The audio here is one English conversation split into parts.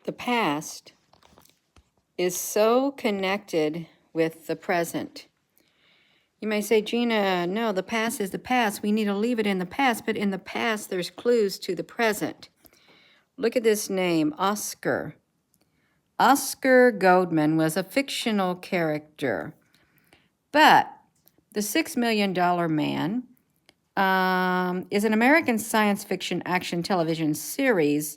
the past is so connected with the present. You may say, Gina, no, the past is the past. We need to leave it in the past, but in the past, there's clues to the present. Look at this name, Oscar. Oscar Goldman was a fictional character, but the $6 Million Man is an American science fiction action television series.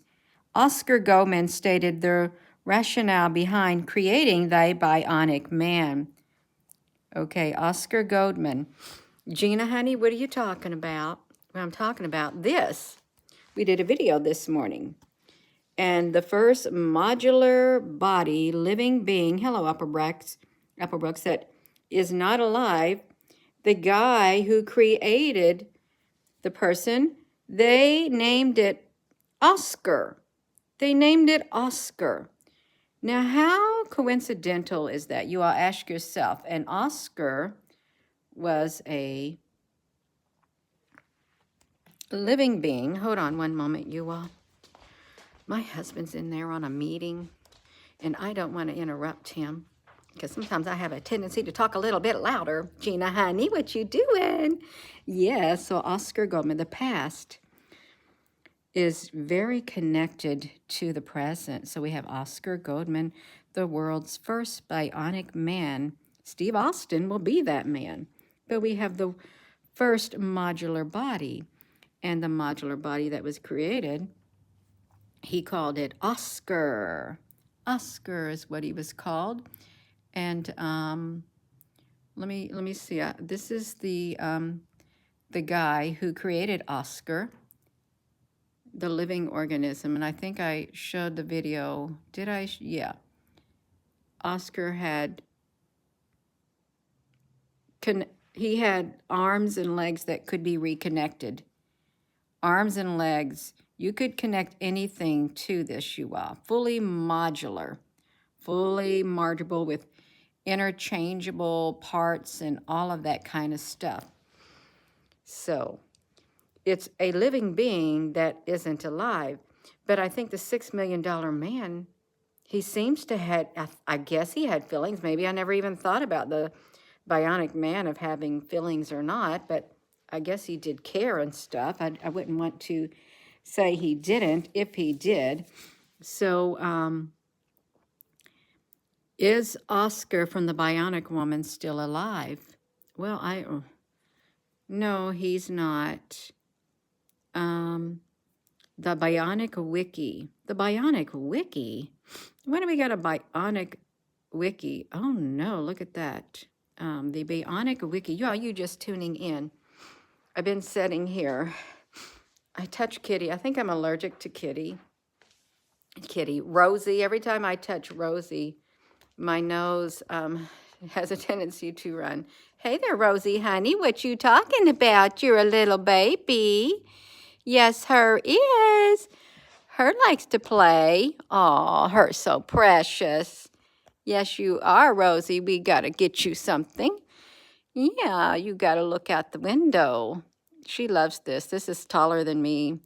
Oscar Goldman stated the rationale behind creating the Bionic Man. Okay, Oscar Goldman. Gina, honey, what are you talking about? Well, I'm talking about this. We did a video this morning. And the first modular body living being, hello, Upper Brooks, that is not alive, the guy who created the person, they named it Oscar. They named it Oscar. Now, how coincidental is that? You all ask yourself. And Oscar was a living being. Hold on one moment, you all. My husband's in there on a meeting, and I don't want to interrupt him because sometimes I have a tendency to talk a little bit louder. Gina, honey, what you doing? Yeah, so Oscar Goldman, the past is very connected to the present. So we have Oscar Goldman, the world's first bionic man. Steve Austin will be that man. But we have the first modular body, and the modular body that was created, he called it Oscar. Oscar is what he was called. And let me see. This is the guy who created Oscar, the living organism. And I think I showed the video. Did I? Yeah. Oscar had he had arms and legs that could be reconnected. Arms and legs. You could connect anything to this, you all. Fully modular, fully marketable with interchangeable parts and all of that kind of stuff. So it's a living being that isn't alive. But I think the $6 Million Man, he seems to have, I guess he had feelings. Maybe I never even thought about the bionic man of having feelings or not, but I guess he did care and stuff. I wouldn't want to say he didn't if he did. So is Oscar from the Bionic Woman still alive? Well, no, he's not. The Bionic Wiki. The Bionic Wiki? When do we got a Bionic Wiki? Oh no, look at that. The Bionic Wiki. You just tuning in. I've been sitting here. I touch Kitty. I think I'm allergic to Kitty. Rosie. Every time I touch Rosie, my nose has a tendency to run. Hey there, Rosie, honey. What you talking about? You're a little baby. Yes, her is. Her likes to play. Aw, her so precious. Yes, you are, Rosie. We got to get you something. Yeah, you got to look out the window. She loves this. This is taller than me.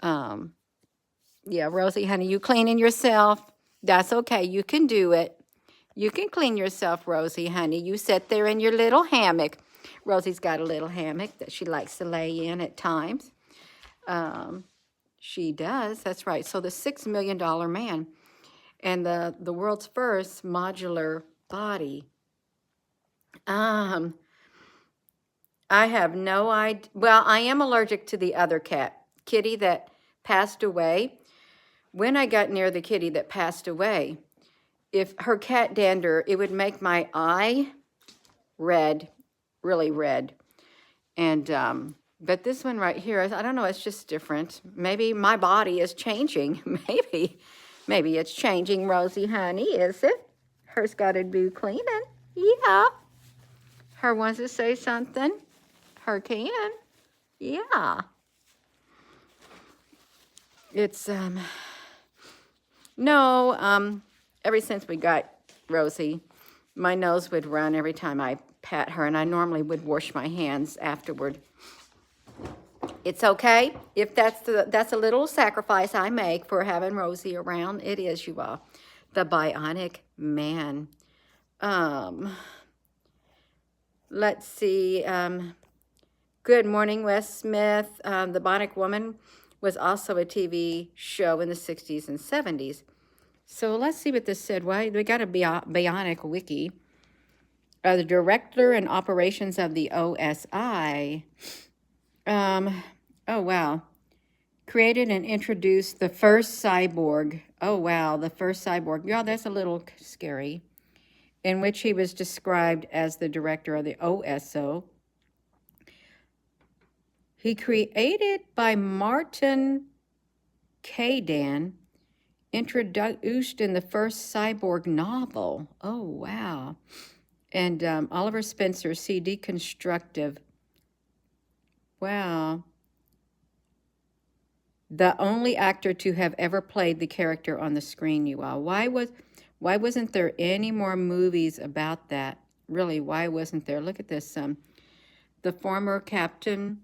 Yeah, Rosie, honey, you cleaning yourself? That's okay. You can do it. You can clean yourself, Rosie, honey. You sit there in your little hammock. Rosie's got a little hammock that she likes to lay in at times. She does. That's right. So the $6 Million Man and the world's first modular body. I have no idea. Well, I am allergic to the other cat, Kitty, that passed away. When I got near the kitty that passed away, if her cat dander, it would make my eye red, really red. And but this one right here, I don't know, it's just different. Maybe my body is changing. Maybe it's changing, Rosie, honey, is it? Her's got to do cleaning. Yeah. Her wants to say something. Her can. Yeah. It's, no, ever since we got Rosie, my nose would run every time I pat her, and I normally would wash my hands afterward. It's okay if that's a little sacrifice I make for having Rosie around. It is, you all. The Bionic Man. Let's see. Good Morning, Wes Smith. The Bionic Woman was also a TV show in the 60s and 70s. So let's see what this said. Why we got a Bionic wiki. The director and operations of the OSI. Oh, wow. Created and introduced the first cyborg. Oh, wow, the first cyborg. Yeah, that's a little scary. In which he was described as the director of the OSO. He created by Martin Cadan, introduced in the first cyborg novel. Oh, wow. And Oliver Spencer, C. Deconstructive. Wow. The only actor to have ever played the character on the screen, you all. Why wasn't there any more movies about that? Really, why wasn't there? Look at this. The former captain,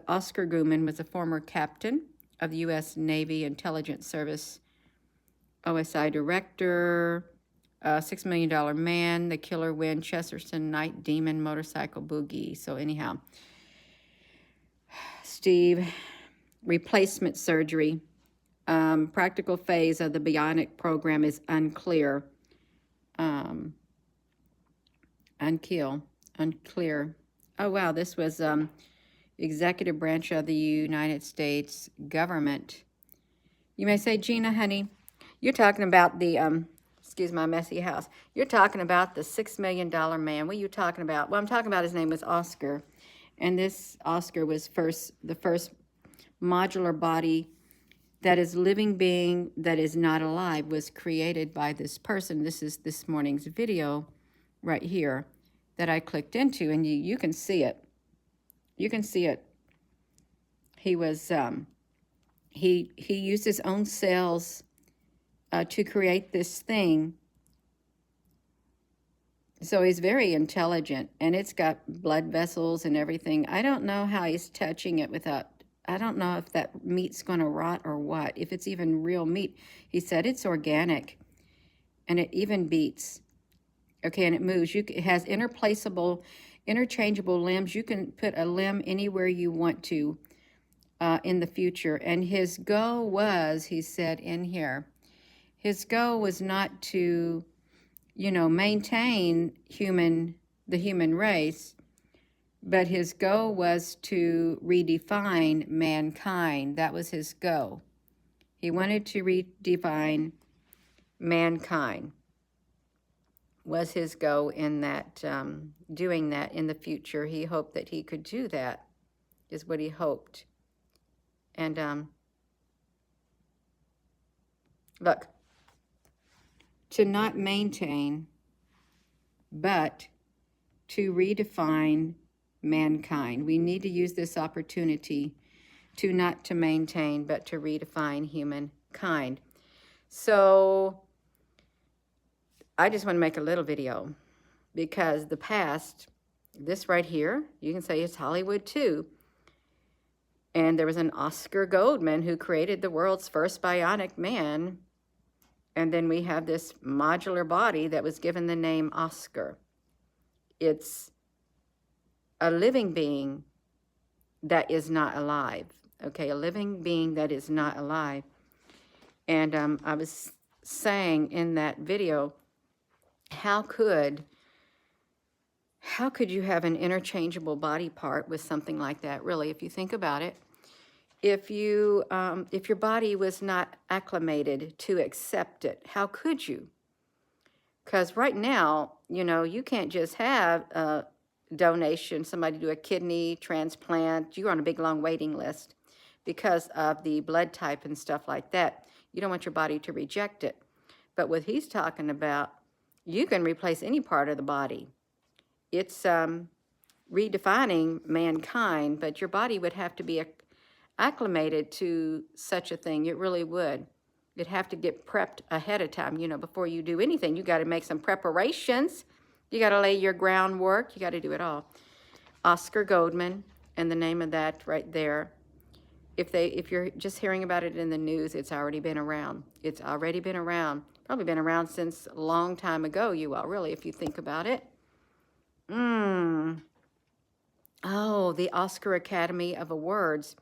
Oscar Guman, was a former captain of the U.S. Navy Intelligence Service, OSI director, $6 Million Man, The Killer Wind, Chesterton, Night Demon, Motorcycle Boogie. So anyhow, Steve, replacement surgery. Practical phase of the bionic program is unclear. Unclear. Oh, wow, this was executive branch of the United States government. You may say, Gina, honey, you're talking about the, excuse my messy house, you're talking about the $6 Million Man. What are you talking about? Well, I'm talking about his name was Oscar. And this Oscar was the first modular body that is living being that is not alive was created by this person. This is this morning's video right here that I clicked into, and you can see it. You can see it. He was, he used his own cells to create this thing. So he's very intelligent, and it's got blood vessels and everything. I don't know how he's touching it without, I don't know if that meat's going to rot or what, if it's even real meat. He said it's organic, and it even beats. Okay, and it moves. It has interchangeable limbs. You can put a limb anywhere you want to in the future. And his goal was, he said in here, his goal was not to, maintain the human race, but his goal was to redefine mankind. That was his goal. He wanted to redefine mankind. Was his goal in that, doing that in the future. He hoped that he could do that, is what he hoped. And look, to not maintain, but to redefine mankind. We need to use this opportunity to not to maintain, but to redefine humankind. So I just want to make a little video because the past, this right here, you can say it's Hollywood too. And there was an Oscar Goldman who created the world's first bionic man. And then we have this modular body that was given the name Oscar. It's a living being that is not alive. Okay, a living being that is not alive. And I was saying in that video, how could you have an interchangeable body part with something like that? Really, if you think about it, if your body was not acclimated to accept it, how could you? Because right now, you can't just have a donation, somebody do a kidney transplant. You're on a big, long waiting list because of the blood type and stuff like that. You don't want your body to reject it. But what he's talking about, you can replace any part of the body. It's redefining mankind, but your body would have to be acclimated to such a thing. It really would. You'd have to get prepped ahead of time. Before you do anything, you got to make some preparations. You got to lay your groundwork. You got to do it all. Oscar Goldman, And the name of that right there, if you're just hearing about it in the news, it's already been around. It's already been around. Probably been around since a long time ago, you all, really, if you think about it. Oh, the Oscar Academy of Awards.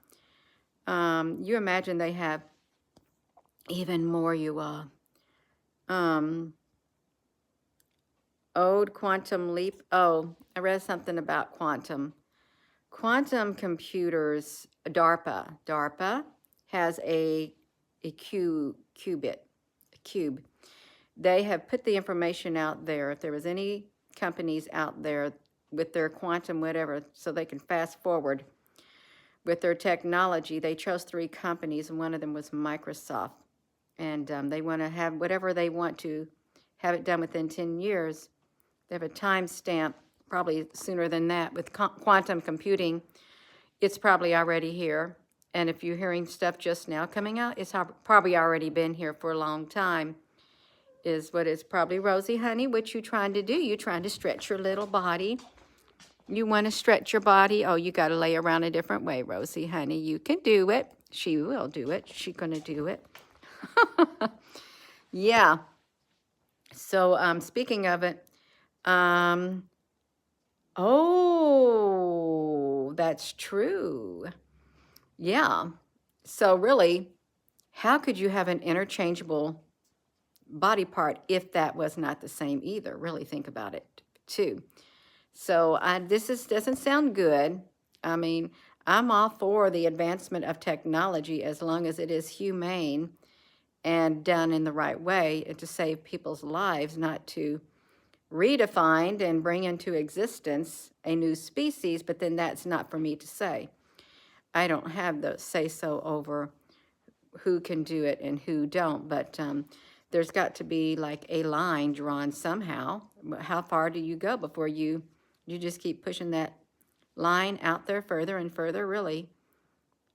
You imagine they have even more, you all. Ode Quantum Leap. Oh, I read something about quantum. Quantum computers, DARPA has a cube. They have put the information out there. If there was any companies out there with their quantum whatever, so they can fast forward with their technology, they chose 3 companies, and one of them was Microsoft. And they want to have whatever they want to have it done within 10 years. They have a time stamp, probably sooner than that. With quantum computing, it's probably already here. And if you're hearing stuff just now coming out, it's probably already been here for a long time, is what it's probably. Rosie, honey, what you trying to do? You trying to stretch your little body. You want to stretch your body? Oh, you got to lay around a different way, Rosie, honey. You can do it. She will do it. She's going to do it. Yeah. So speaking of it, oh, that's true. Yeah. So really, how could you have an interchangeable body part if that was not the same either? Really think about it too. So doesn't sound good. I mean, I'm all for the advancement of technology as long as it is humane and done in the right way to save people's lives, not to redefine and bring into existence a new species, but then that's not for me to say. I don't have the say-so over who can do it and who don't, but there's got to be like a line drawn somehow. How far do you go before you just keep pushing that line out there further and further, really?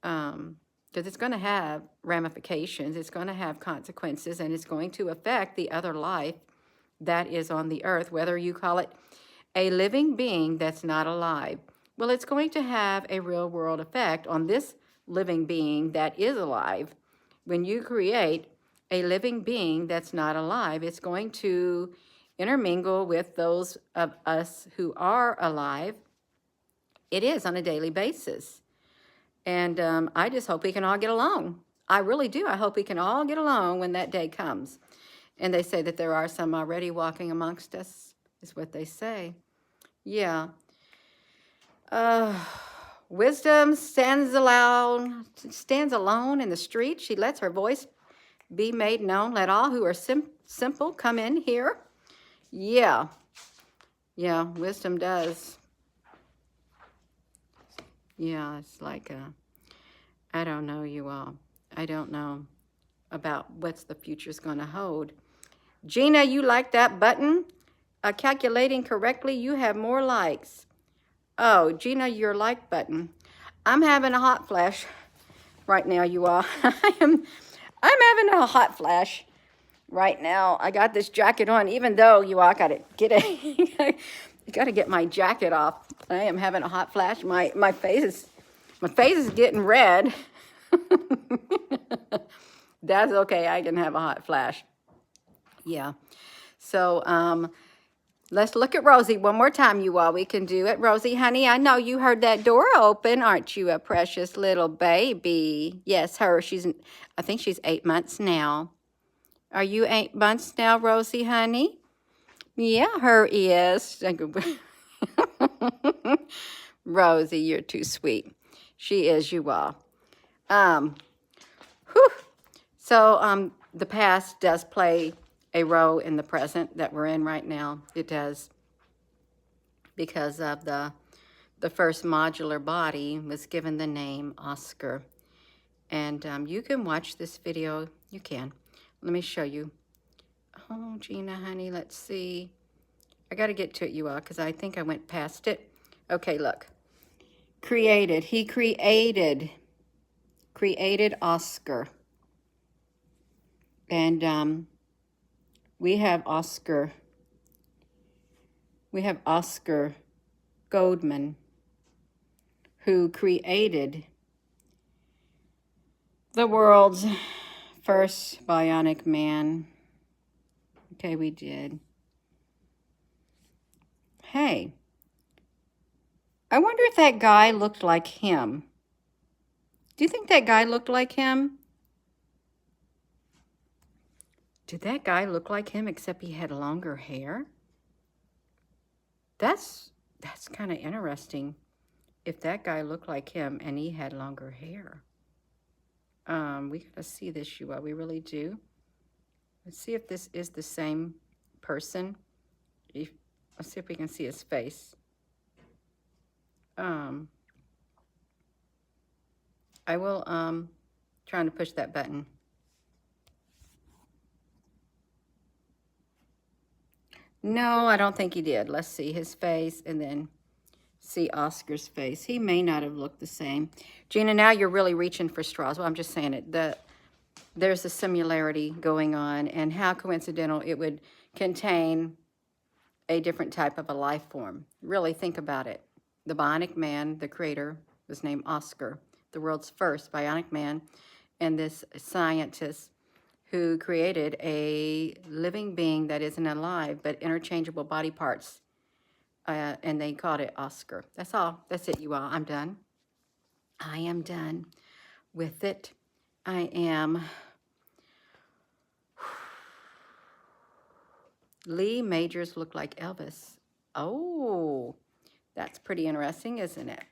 Because it's going to have ramifications, it's going to have consequences, and it's going to affect the other life that is on the earth, whether you call it a living being that's not alive. Well, it's going to have a real world effect on this living being that is alive. When you create a living being that's not alive, it's going to intermingle with those of us who are alive. It is on a daily basis. And I just hope we can all get along. I really do. I hope we can all get along when that day comes. And they say that there are some already walking amongst us, is what they say. Yeah. Wisdom stands alone in the street. She lets her voice be made known. Let all who are simple come in here. Yeah. Yeah, wisdom does. Yeah, it's like, I don't know, you all. I don't know about what's the future's going to hold. Gina, you like that button? Calculating correctly, you have more likes. Oh, Gina, your like button. I'm having a hot flash right now, you all. I'm having a hot flash right now. I got this jacket on, even though you all got to get my jacket off. I am having a hot flash. My face is getting red. That's okay. I can have a hot flash. Yeah. So let's look at Rosie one more time, you all. We can do it. Rosie, honey, I know you heard that door open. Aren't you a precious little baby? Yes, her. I think she's 8 months now. Are you 8 months now, Rosie, honey? Yeah, her is. Rosie, you're too sweet. She is, you all. So the past does play a role in the present that we're in right now. It does, because of the first modular body was given the name Oscar. And you can watch this video. You can. Let me show you. Oh, Gina, honey, let's see. I got to get to it, you all, because I think I went past it. Okay, look. Created. He created Oscar. And we have Oscar Goldman, who created the world's first bionic man. Okay, we did. Hey, I wonder if that guy looked like him. Do you think that guy looked like him? Did that guy look like him except he had longer hair? That's kind of interesting. If that guy looked like him and he had longer hair. We gotta see this, you all. We really do. Let's see if this is the same person. Let's see if we can see his face. I will trying to push that button. No, I don't think he did. Let's see his face and then see Oscar's face. He may not have looked the same. Gina, now you're really reaching for straws. Well, I'm just saying it. There's a similarity going on, and how coincidental it would contain a different type of a life form. Really think about it. The bionic man, the creator, was named Oscar, the world's first bionic man, and this scientist who created a living being that isn't alive, but interchangeable body parts. And they called it Oscar. That's all. That's it, you all. I'm done. I am done with it. I am. Lee Majors looked like Elvis. Oh, that's pretty interesting, isn't it?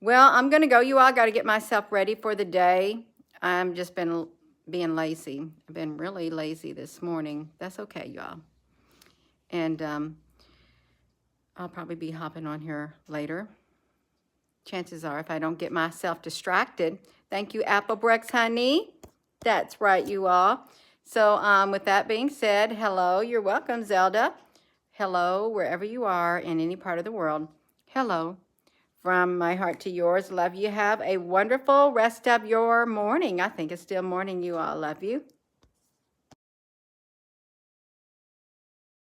Well, I'm going to go. You all got to get myself ready for the day. I'm just been being lazy. I've been really lazy this morning. That's okay, y'all. And I'll probably be hopping on here later. Chances are, if I don't get myself distracted. Thank you, Applebrex, honey. That's right, you all. So with that being said, hello. You're welcome, Zelda. Hello, wherever you are in any part of the world. Hello. From my heart to yours, love you. Have a wonderful rest of your morning. I think it's still morning, you all. Love you.